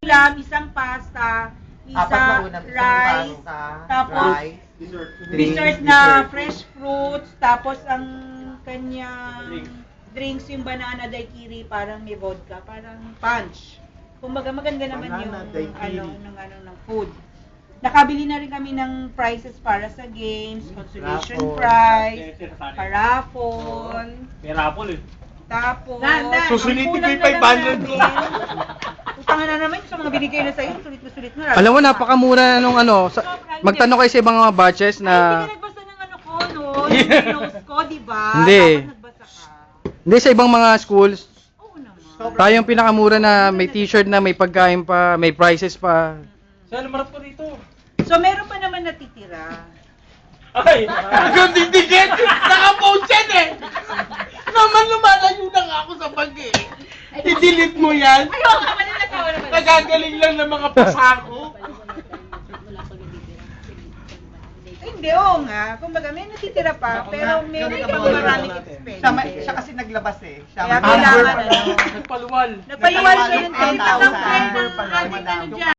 ulam, isang pasta, isang rice, tapos dessert na fresh fruits, tapos ang kanyang drinks yung banana daiquiri, parang may vodka, parang punch. Kumbaga maganda naman yung ng food. Nakabili na rin kami ng prizes para sa games, consolation prize, paraffle. May raffle eh. Tapos, Susulitin ko yung 500 ko. Utang na naman sa mga binigay na sa'yo, sulit na. Alam mo, napakamura nung ano, magtanong kayo sa ibang mga batches Ay, na... hindi ka nagbasa ng ano ko, no? Yung nose ko, di ba? Hindi. Dapat nagbasa ka. Hindi, sa ibang mga schools, Oo naman. tayo yung pinakamura na may t-shirt na may pagkain pa, may prizes pa. Saan marap ko dito? So, meron pa naman natitira. Ay! Hanggang didikit! Naka-post yan eh! Naman lumalayo na nga ako sa bag eh. I-delete mo yan. Ayoko ka, mali na tawa naman. Nagagaling lang ng mga pasako. Hindi, oo nga. Kumbaga, may natitira pa, pero meron ka pang maraming expense. Siya kasi naglabas eh. Siya Kaya kailangan, Nagpaluwal. napaluwal siya yung 10,000. Number pala, madam.